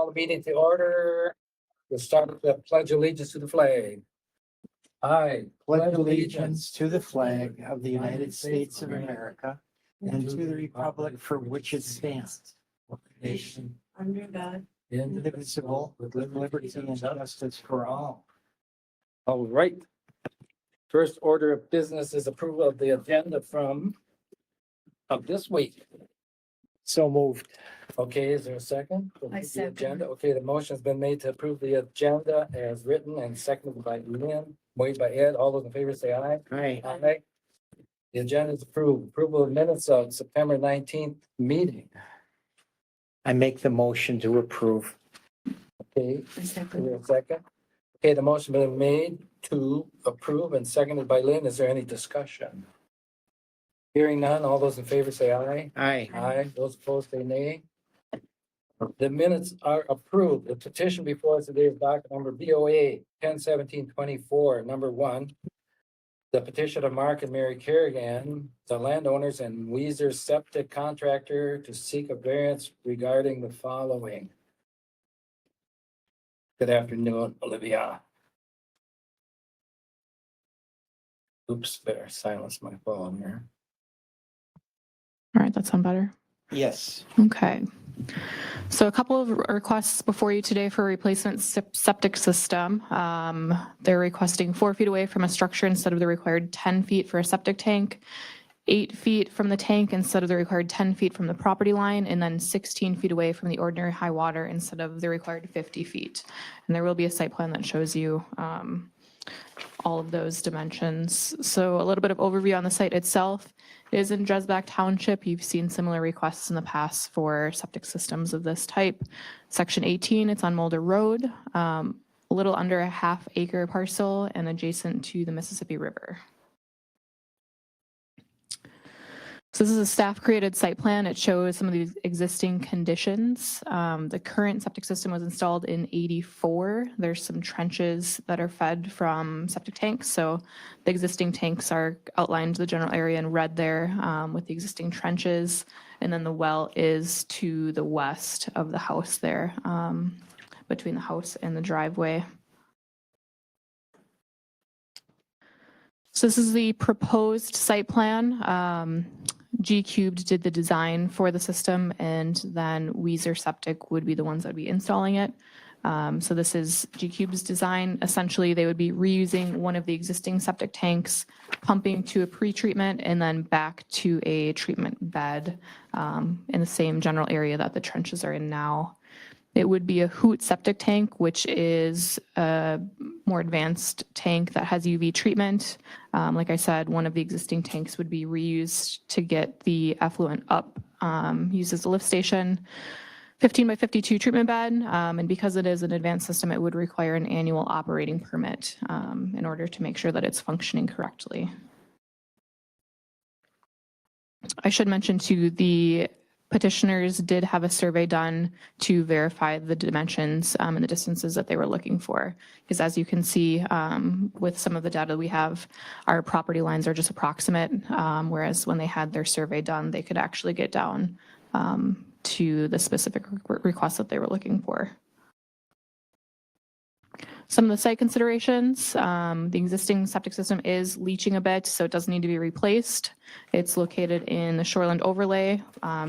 Call the meeting to order. We'll start with the pledge allegiance to the flag. I Pledge allegiance to the flag of the United States of America and to the republic for which it stands, one nation, under God, indivisible, with liberty and justice for all. All right. First order of business is approval of the agenda of this week. So moved. Okay, is there a second? I The second. agenda. Okay, the motion's been made to approve the agenda as written and seconded by Lynn, made by Ed. All those in favor say aye. Aye. Aye. The agenda is approved. Approval of minutes of September 19th meeting. I make the motion to approve. Okay, I is second. there a second? Okay, the motion been made to approve and seconded by Lynn. Is there any discussion? Hearing none, all those in favor say aye. Aye. Aye. Those opposed say nay. The minutes are approved. The petition before us today is docket number BOA 101724, number 1. The petition of Mark and Mary Kerrigan, the landowners and Weezer septic contractor, to seek a variance regarding the following. Good afternoon, Olivia. Oops, better silence my phone here. All right, that sound better? Yes. Okay. So a couple of requests before you today for replacement septic system. They're requesting 4 feet away from a structure instead of the required 10 feet for a septic tank, 8 feet from the tank instead of the required 10 feet from the property line, and then 16 feet away from the ordinary high water instead of the required 50 feet. And there will be a site plan that shows you all of those dimensions. So a little bit of overview on the site itself. It is in Dresbach Township. You've seen similar requests in the past for septic systems of this type. Section 18, it's on Mulder Road, a little under a half-acre parcel and adjacent to the Mississippi River. So this is a staff-created site plan. It shows some of the existing conditions. The current septic system was installed in '84. There's some trenches that are fed from septic tanks. So the existing tanks are outlined the general area in red there with the existing trenches. And then the well is to the west of the house there, between the house and the driveway. So this is the proposed site plan. G Cubed did the design for the system, and then Weezer Septic would be the ones that would be installing it. So this is G Cube's design. Essentially, they would be reusing one of the existing septic tanks, pumping to a pre-treatment, and then back to a treatment bed in the same general area that the trenches are in now. It would be a Hoot septic tank, which is a more advanced tank that has UV treatment. Like I said, one of the existing tanks would be reused to get the effluent up, used as a lift station. 15 by 52 treatment bed, and because it is an advanced system, it would require an annual operating permit in order to make sure that it's functioning correctly. I should mention too, the petitioners did have a survey done to verify the dimensions and the distances that they were looking for. Because as you can see with some of the data we have, our property lines are just approximate, whereas when they had their survey done, they could actually get down to the specific requests that they were looking for. Some of the site considerations, the existing septic system is leaching a bit, so it does need to be replaced. It's located in the shoreland overlay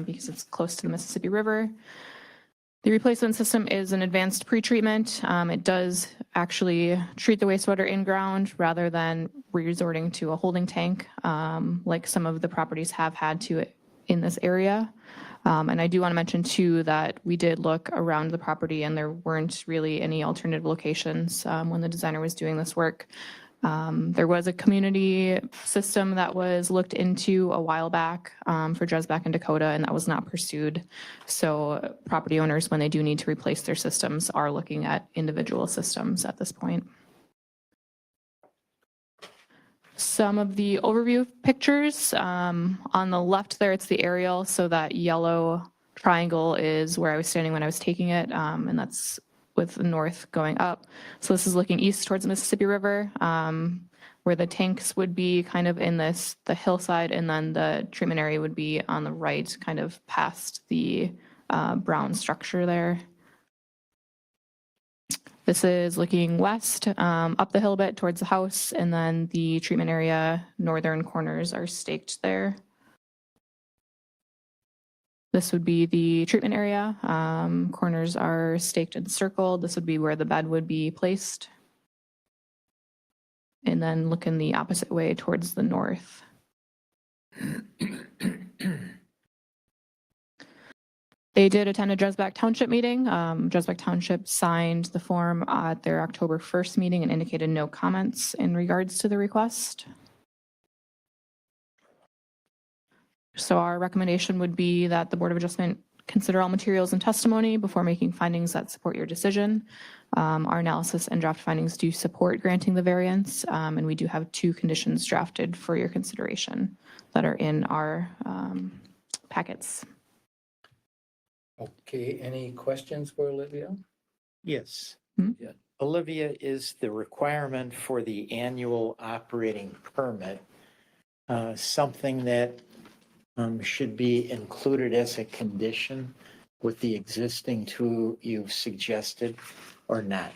because it's close to the Mississippi River. The replacement system is an advanced pretreatment. It does actually treat the wastewater in ground rather than resorting to a holding tank like some of the properties have had to in this area. And I do want to mention too that we did look around the property and there weren't really any alternative locations when the designer was doing this work. There was a community system that was looked into a while back for Dresbach and Dakota, and that was not pursued. So property owners, when they do need to replace their systems, are looking at individual systems at this point. Some of the overview pictures on the left there, it's the aerial. So that yellow triangle is where I was standing when I was taking it, and that's with the north going up. So this is looking east towards the Mississippi River, where the tanks would be kind of in the hillside, and then the treatment area would be on the right, kind of past the brown structure there. This is looking west, up the hill a bit towards the house, and then the treatment area northern corners are staked there. This would be the treatment area. Corners are staked and circled. This would be where the bed would be placed. And then looking the opposite way towards the north. They did attend a Dresbach Township meeting. Dresbach Township signed the form at their October 1st meeting and indicated no comments in regards to the request. So our recommendation would be that the Board of Adjustment consider all materials and testimony before making findings that support your decision. Our analysis and draft findings do support granting the variance, and we do have 2 conditions drafted for your consideration that are in our packets. Okay, any questions for Olivia? Yes. Yeah. Olivia, is the requirement for the annual operating permit something that should be included as a condition with the existing 2 you've suggested or not?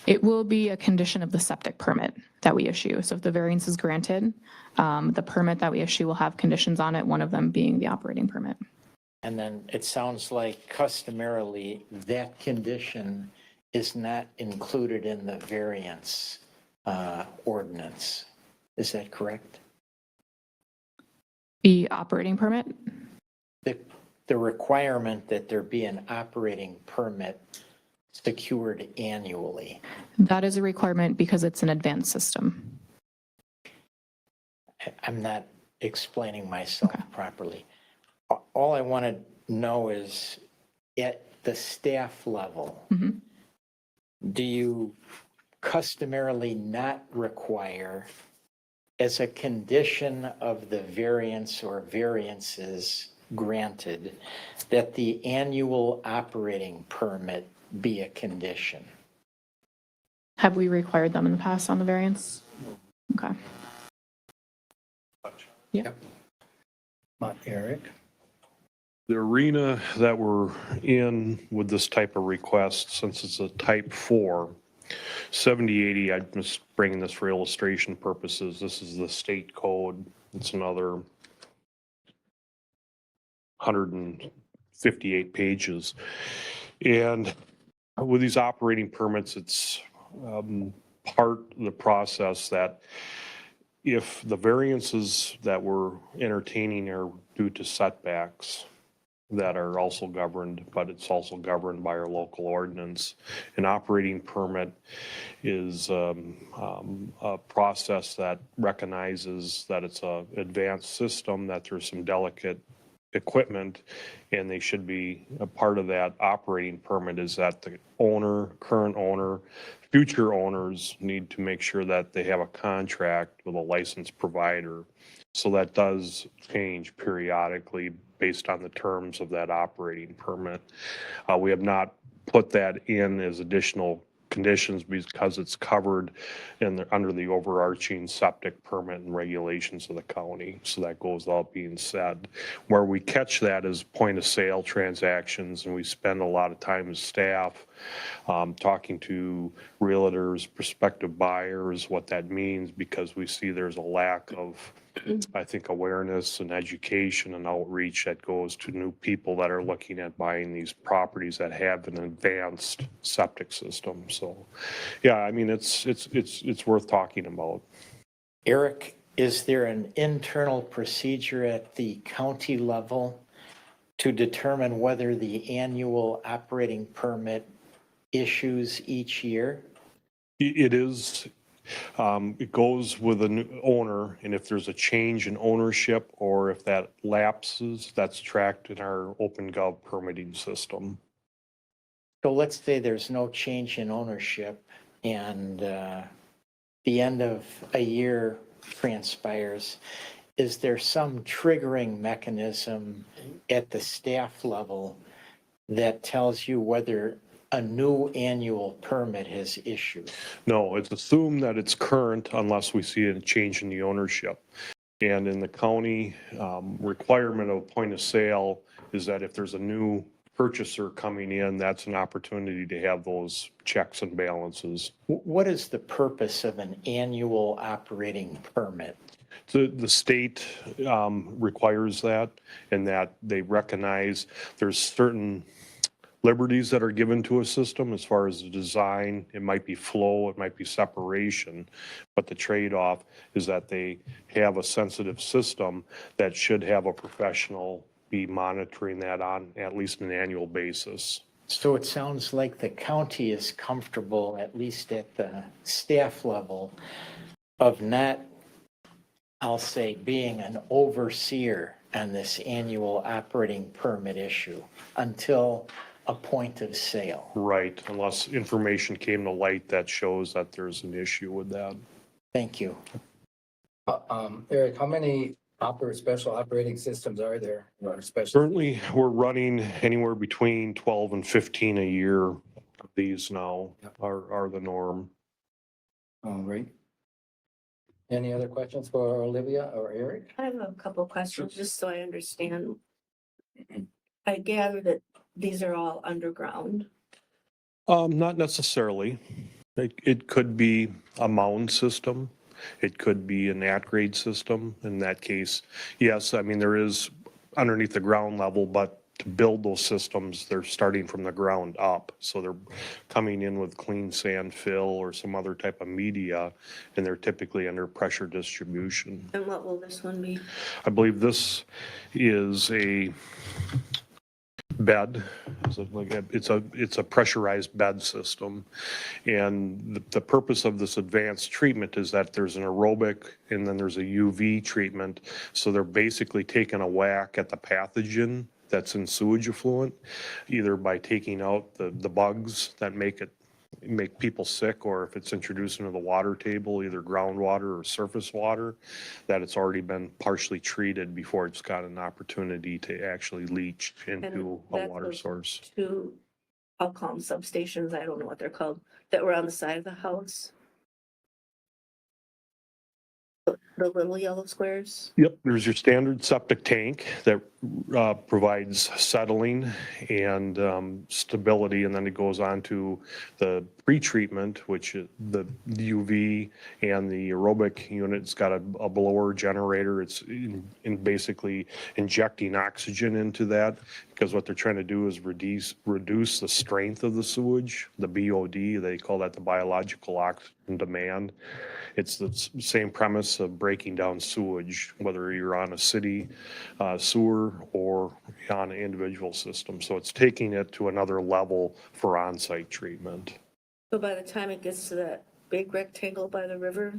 It will be a condition of the septic permit that we issue. So if the variance is granted, the permit that we issue will have conditions on it, one of them being the operating permit. And then it sounds like customarily that condition is not included in the variance ordinance. Is that correct? The operating permit? The requirement that there be an operating permit secured annually. That is a requirement because it's an advanced system. I'm not explaining myself properly. All I want to know is at the staff level, Mhm. do you customarily not require as a condition of the variance or variances granted that the annual operating permit be a condition? Have we required them in the past on the variance? Okay. Eric? The arena that we're in with this type of request, since it's a type 4, 7080, I'm just bringing this for illustration purposes. This is the state code. It's another 158 pages. And with these operating permits, it's part of the process that if the variances that we're entertaining are due to setbacks that are also governed, but it's also governed by our local ordinance. An operating permit is a process that recognizes that it's an advanced system, that there's some delicate equipment, and they should be a part of that operating permit is that the owner, current owner, future owners need to make sure that they have a contract with a licensed provider. So that does change periodically based on the terms of that operating permit. We have not put that in as additional conditions because it's covered under the overarching septic permit and regulations of the county. So that goes without being said. Where we catch that is point of sale transactions, and we spend a lot of time as staff talking to realtors, prospective buyers, what that means, because we see there's a lack of, I think, awareness and education and outreach that goes to new people that are looking at buying these properties that have an advanced septic system. So, yeah, I mean, it's worth talking about. Eric, is there an internal procedure at the county level to determine whether the annual operating permit issues each year? It is. It goes with a new owner, and if there's a change in ownership or if that lapses, that's tracked in our OpenGov permitting system. So let's say there's no change in ownership and the end of a year transpires. Is there some triggering mechanism at the staff level that tells you whether a new annual permit has issued? No, it's assumed that it's current unless we see a change in the ownership. And in the county, requirement of point of sale is that if there's a new purchaser coming in, that's an opportunity to have those checks and balances. What is the purpose of an annual operating permit? The state requires that, and that they recognize there's certain liberties that are given to a system as far as the design. It might be flow, it might be separation, but the trade-off is that they have a sensitive system that should have a professional be monitoring that on at least an annual basis. So it sounds like the county is comfortable, at least at the staff level, of not, I'll say, being an overseer on this annual operating permit issue until a point of sale. Right, unless information came to light that shows that there's an issue with that. Thank you. Eric, how many special operating systems are there? Or special, Currently, we're running anywhere between 12 and 15 a year. These now are the norm. all right. Any other questions for Olivia or Eric? I have a couple questions, just so I understand. I gather that these are all underground. Not necessarily. It could be a mound system. It could be an at-grade system. In that case, yes, I mean, there is underneath the ground level, but to build those systems, they're starting from the ground up. So they're coming in with clean sand fill or some other type of media, and they're typically under pressure distribution. And what will this one be? I believe this is a bed. It's a pressurized bed system. And the purpose of this advanced treatment is that there's an aerobic and then there's a UV treatment. So they're basically taking a whack at the pathogen that's in sewage effluent, either by taking out the bugs that make people sick, or if it's introduced into the water table, either groundwater or surface water, that it's already been partially treated before it's got an opportunity to actually leach into a that's water those source. Two, I'll call them substations, I don't know what they're called, that were on the side of the house. The little yellow squares. Yep, there's your standard septic tank that provides settling and stability, and then it goes on to the pre-treatment, which is the UV and the aerobic unit. It's got a blower generator. It's in basically injecting oxygen into that, because what they're trying to do is reduce the strength of the sewage, the BOD. They call that the biological oxygen demand. It's the same premise of breaking down sewage, whether you're on a city sewer or on an individual system. So it's taking it to another level for on-site treatment. So by the time it gets to that big rectangle by the river,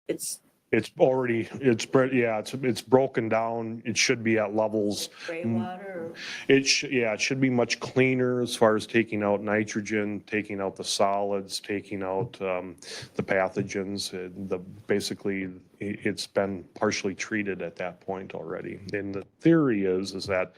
it's It's broken down. It should be at levels. gray water or It should be much cleaner as far as taking out nitrogen, taking out the solids, taking out the pathogens. Basically, it's been partially treated at that point already. And the theory is that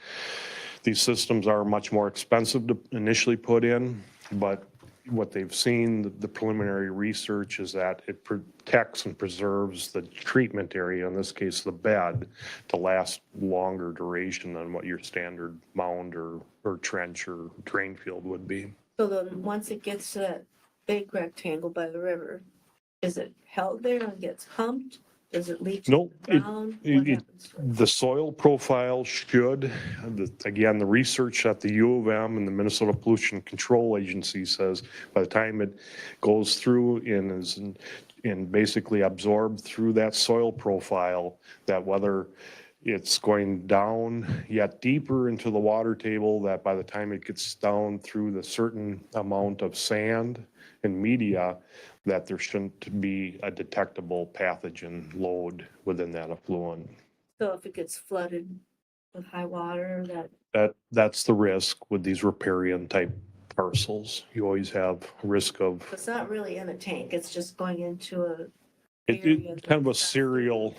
these systems are much more expensive to initially put in, but what they've seen, the preliminary research, is that it protects and preserves the treatment area, in this case the bed, to last longer duration than what your standard mound or trench or drain field would be. so then once it gets to that big rectangle by the river, is it held there and gets humped? Does it leach to Nope, the ground? What it- happens to it? The soil profile should, again, the research at the U of M and the Minnesota Pollution Control Agency says by the time it goes through and basically absorbed through that soil profile, that whether it's going down yet deeper into the water table, that by the time it gets down through the certain amount of sand and media, that there shouldn't be a detectable pathogen load within that effluent. So if it gets flooded with high water, That's the risk with these riparian type parcels. You always have risk of, it's not really in a tank, it's just going into a area it's kind of a that's serial,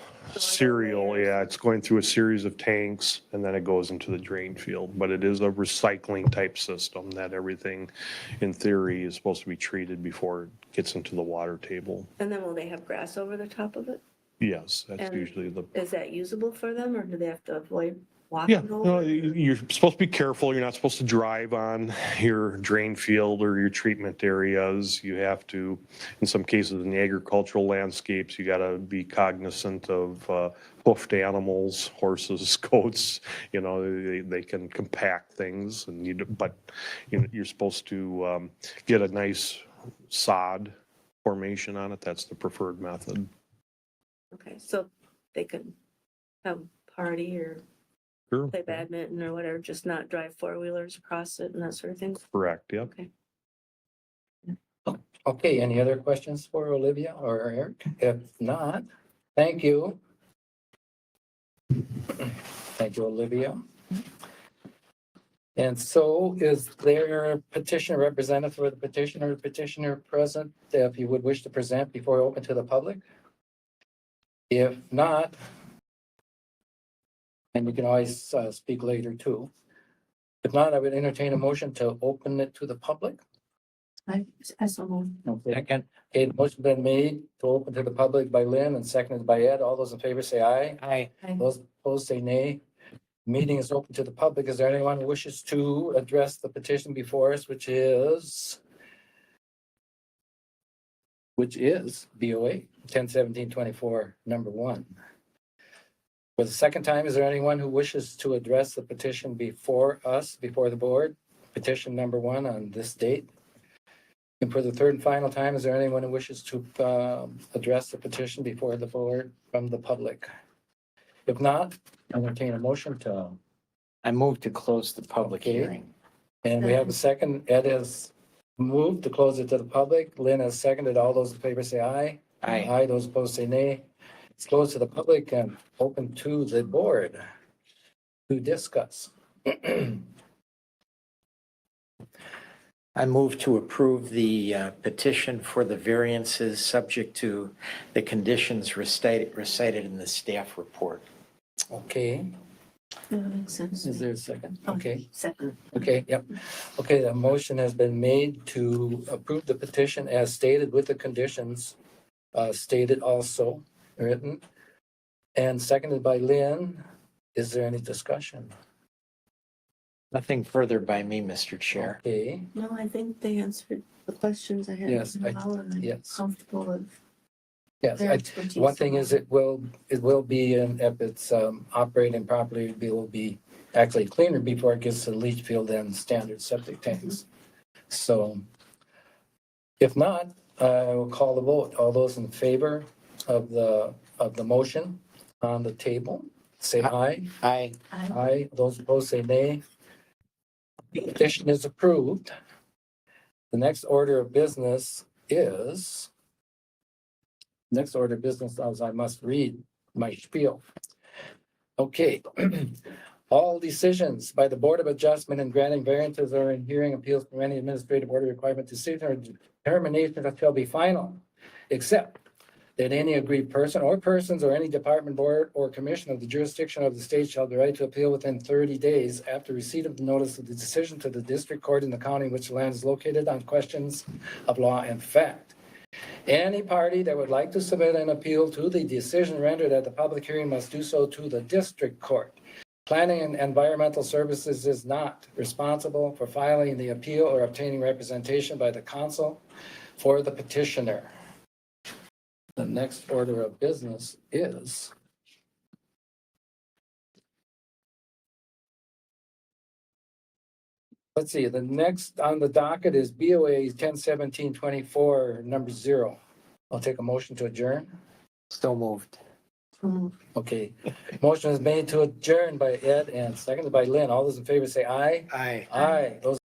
yeah, it's going through a series of tanks and then it goes into the drain field. But it is a recycling type system that everything in theory is supposed to be treated before it gets into the water table. And then will they have grass over the top of it? Yes, that's And- usually Is that usable for them or do they have to avoid Yeah, walking no, over? you're supposed to be careful. You're not supposed to drive on your drain field or your treatment areas. You have to, in some cases in the agricultural landscapes, you gotta be cognizant of hoofed animals, horses, goats. You know, they can compact things and but you're supposed to get a nice sod formation on it. That's the preferred method. Okay, so they can have a party or Sure. play badminton or whatever, just not drive four-wheelers across it and that sort of thing? Correct, yep. Okay. Okay, any other questions for Olivia or Eric? If not, thank you. Thank you, Olivia. And so is there a petitioner representative for the petitioner present, if you would wish to present before open to the public? If not, and you can always speak later too. If not, I would entertain a motion to open it to the public. I so moved. Okay, Second. okay, the motion been made to open to the public by Lynn and seconded by Ed. All those in favor say aye. Aye. Those opposed say nay. Meeting is open to the public. Is there anyone who wishes to address the petition before us, which is BOA 101724, number 1. For the second time, is there anyone who wishes to address the petition before us, before the board? Petition number 1 on this date. And for the third and final time, is there anyone who wishes to address the petition before the board from the public? If not, I'll entertain a motion to, I move to close the public Okay. hearing. and we have a second. Ed has moved to close it to the public. Lynn has seconded. All those in favor say aye. Aye. Aye, those opposed say nay. It's closed to the public and open to the board to discuss. I move to approve the petition for the variances subject to the conditions recited in the staff report. Okay, That makes sense. is there a second? Okay, Second. okay, yep. Okay, the motion has been made to approve the petition as stated with the conditions stated also written and seconded by Lynn. Is there any discussion? Nothing further by me, Mr. Chair. Okay, No, I think they answered the questions I had. Yes, as well, and I'm yes. comfortable with yes. their I- expertise. One thing is it will be, if it's operating properly, it will be actually cleaner before it gets to the leach field and standard septic tanks. So if not, I will call the vote. All those in favor of the motion on the table, say aye. Aye. Aye. Those opposed say nay. Petition is approved. The next order of business is, next order of business, as I must read my spiel. Okay. All decisions by the Board of Adjustment in granting variances or in hearing appeals from any administrative order requirement decision or determination that shall be final, except that any aggrieved person or persons or any department, board, or commission of the jurisdiction of the state shall have the right to appeal within 30 days after receipt of the notice of the decision to the district court in the county in which the land is located on questions of law and fact. Any party that would like to submit an appeal to the decision rendered at the public hearing must do so to the district court. Planning and Environmental Services is not responsible for filing the appeal or obtaining representation by the counsel for the petitioner. The next order of business is let's see, the next on the docket is BOA 101724, number 0. I'll take a motion to adjourn. So moved. Okay, motion is made to adjourn by Ed and seconded by Lynn. All those in favor say aye. Aye. Aye. Those